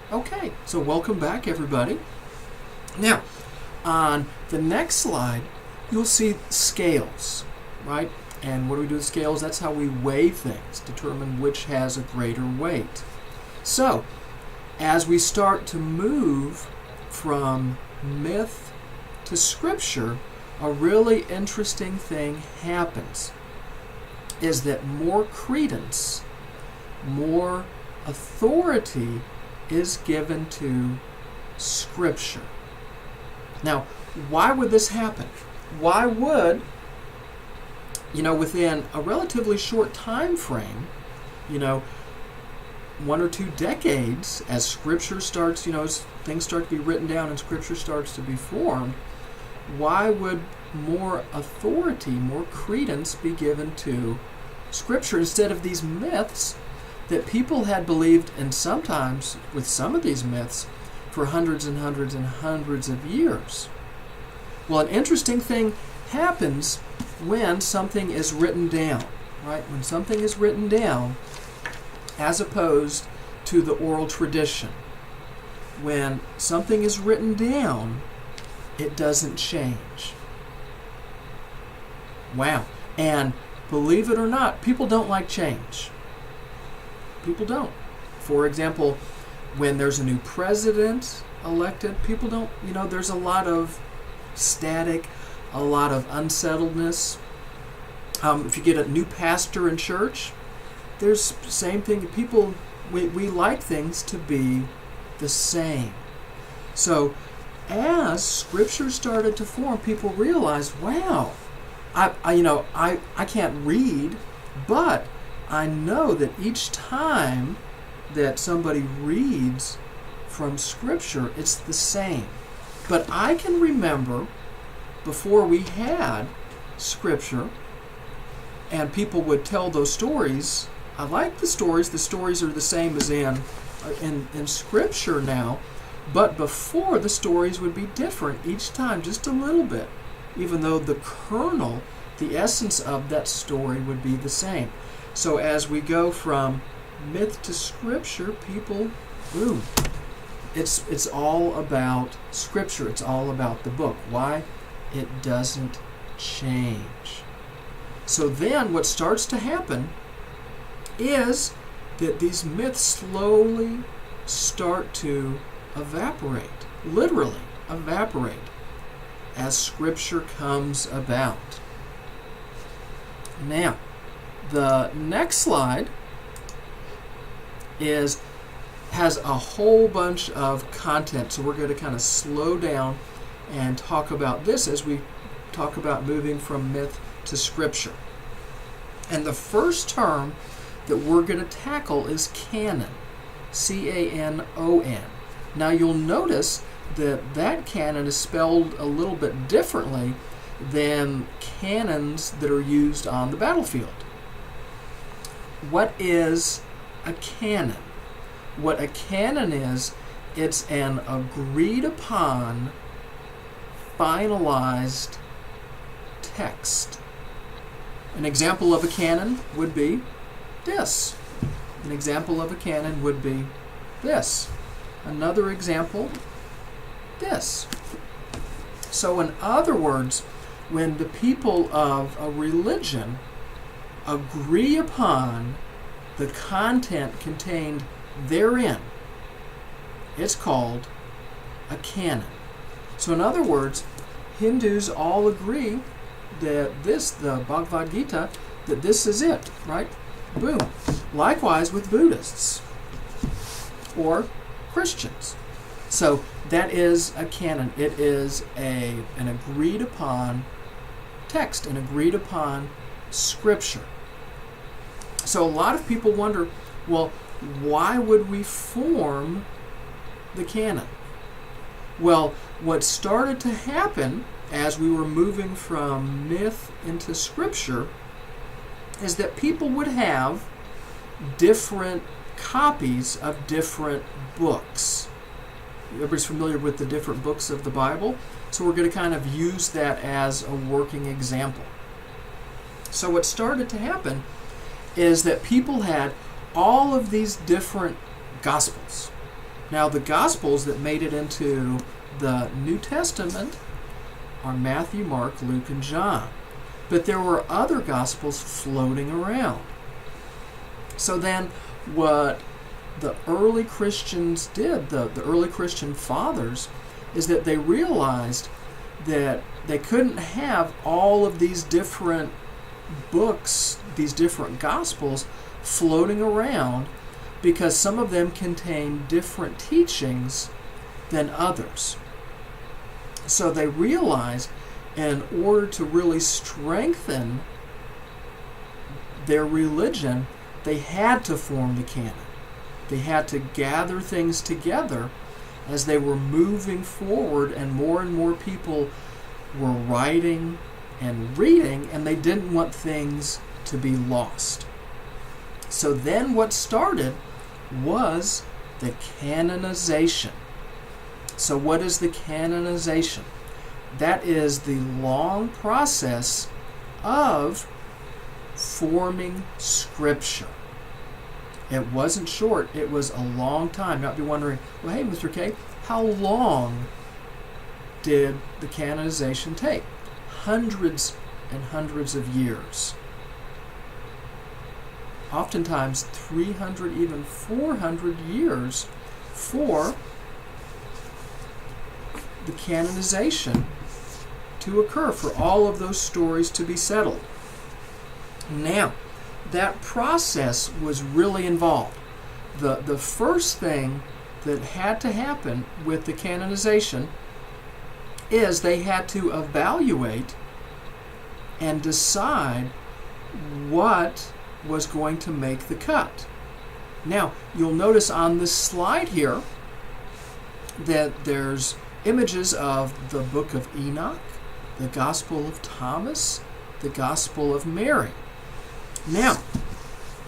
Okay, so welcome back, everybody. Now, on the next slide, you'll see scales, right? And what do we do with scales? That's how we weigh things, determine which has a greater weight. So, as we start to move from myth to Scripture, a really interesting thing happens, is that more credence, more authority is given to Scripture. Now, why would this happen? Why would, within a relatively short time frame, 1 or 2 decades, as Scripture starts, as things start to be written down and Scripture starts to be formed, why would more authority, more credence be given to Scripture instead of these myths that people had believed, and sometimes with some of these myths, for hundreds and hundreds and hundreds of years? Well, an interesting thing happens when something is written down, right? When something is written down as opposed to the oral tradition. When something is written down, it doesn't change. Wow. And believe it or not, people don't like change. People don't. For example, when there's a new president elected, people don't, there's a lot of static, a lot of unsettledness. If you get a new pastor in church, there's the same thing. People, we like things to be the same. So as Scripture started to form, people realized, wow, I can't read, but I know that each time that somebody reads from Scripture, it's the same. But I can remember before we had Scripture and people would tell those stories. I like the stories. The stories are the same as in Scripture now. But before, the stories would be different each time, just a little bit, even though the kernel, the essence of that story would be the same. So as we go from myth to Scripture, people, boom, it's all about Scripture. It's all about the book. Why? It doesn't change. So then what starts to happen is that these myths slowly start to evaporate, literally evaporate, as Scripture comes about. Now, the next slide has a whole bunch of content, so we're going to kind of slow down and talk about this as we talk about moving from myth to Scripture. And the first term that we're going to tackle is canon, C-A-N-O-N. Now you'll notice that canon is spelled a little bit differently than cannons that are used on the battlefield. What is a canon? What a canon is, it's an agreed upon, finalized text. An example of a canon would be this. An example of a canon would be this. Another example, this. So in other words, when the people of a religion agree upon the content contained therein, it's called a canon. So in other words, Hindus all agree that the Bhagavad Gita, that this is it, right? Boom. Likewise with Buddhists or Christians. So that is a canon. It is an agreed upon text, an agreed upon Scripture. So a lot of people wonder, well, why would we form the canon? Well, what started to happen as we were moving from myth into Scripture is that people would have different copies of different books. Everybody's familiar with the different books of the Bible, so we're going to kind of use that as a working example. So what started to happen is that people had all of these different Gospels. Now, the Gospels that made it into the New Testament are Matthew, Mark, Luke, and John. But there were other Gospels floating around. So then what the early Christians did, the early Christian fathers, is that they realized that they couldn't have all of these different books, these different Gospels, floating around, because some of them contain different teachings than others. So they realized in order to really strengthen their religion, they had to form the canon. They had to gather things together as they were moving forward, and more people were writing and reading, and they didn't want things to be lost. So then what started was the canonization. So what is the canonization? That is the long process of forming Scripture. It wasn't short, it was a long time. You might be wondering, well, hey, Mr. K, how long did the canonization take? Hundreds and hundreds of years. Oftentimes 300, even 400 years for the canonization to occur, for all of those stories to be settled. Now, that process was really involved. The first thing that had to happen with the canonization is they had to evaluate and decide what was going to make the cut. Now, you'll notice on this slide here that there's images of the book of Enoch, the Gospel of Thomas, the Gospel of Mary. Now,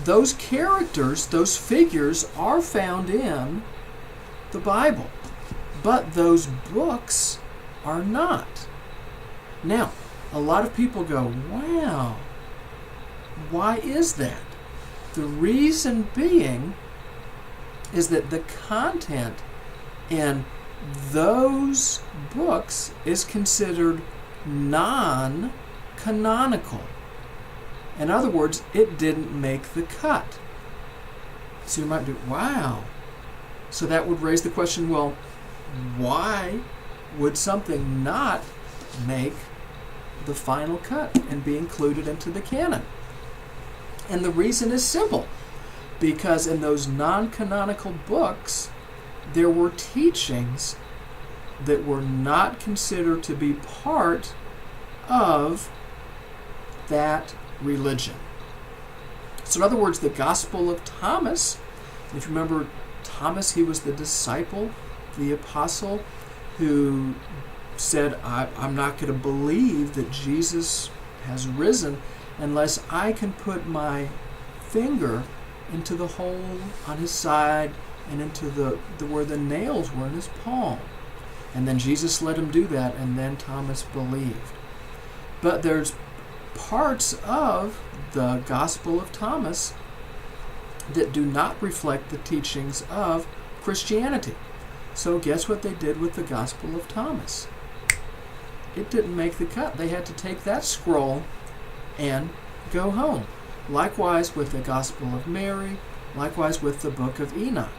those characters, those figures are found in the Bible, but those books are not. Now, a lot of people go, wow, why is that? The reason being is that the content in those books is considered non-canonical. In other words, it didn't make the cut. So you might be, wow. So that would raise the question, well, why would something not make the final cut and be included into the canon? And the reason is simple. Because in those non-canonical books, there were teachings that were not considered to be part of that religion. So in other words, the Gospel of Thomas, if you remember Thomas, he was the disciple, the apostle, who said, I'm not going to believe that Jesus has risen unless I can put my finger into the hole on his side and into the where the nails were in his palm. And then Jesus let him do that, and then Thomas believed. But there's parts of the Gospel of Thomas that do not reflect the teachings of Christianity. So guess what they did with the Gospel of Thomas? It didn't make the cut. They had to take that scroll and go home. Likewise with the Gospel of Mary, likewise with the book of Enoch.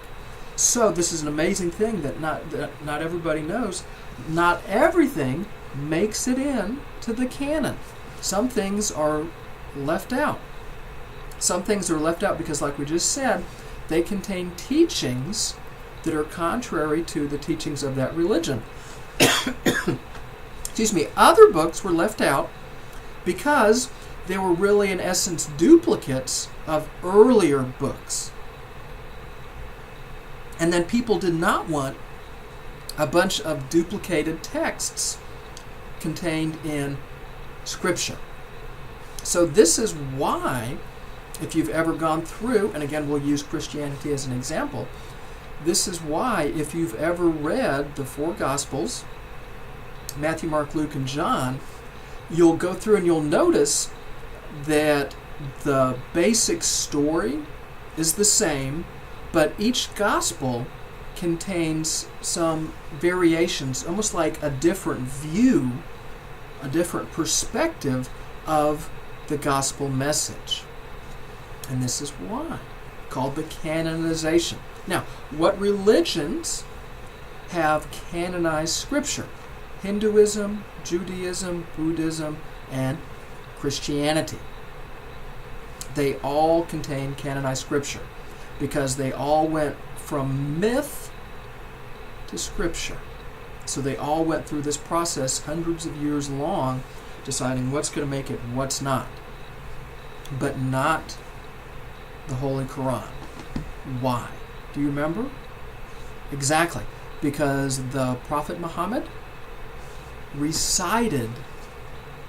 So this is an amazing thing that not everybody knows. Not everything makes it in to the canon. Some things are left out. Some things are left out because, like we just said, they contain teachings that are contrary to the teachings of that religion. Excuse me. Other books were left out because they were really, in essence, duplicates of earlier books. And then people did not want a bunch of duplicated texts contained in Scripture. So this is why, if you've ever gone through, and again we'll use Christianity as an example, this is why if you've ever read the four Gospels, Matthew, Mark, Luke, and John, you'll go through and you'll notice that the basic story is the same, but each Gospel contains some variations, almost like a different view, a different perspective of the gospel message. And this is why, called the canonization. Now, what religions have canonized Scripture? Hinduism, Judaism, Buddhism, and Christianity. They all contain canonized Scripture because they all went from myth to Scripture. So they all went through this process hundreds of years long, deciding what's going to make it and what's not. But not the Holy Quran. Why? Do you remember? Exactly. Because the Prophet Muhammad recited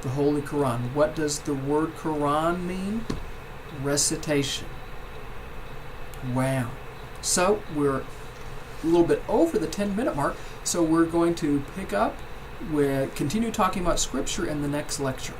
the Holy Quran. What does the word Quran mean? Recitation. Wow. So we're a little bit over the 10-minute mark, so we're going to pick up with continue talking about Scripture in the next lecture.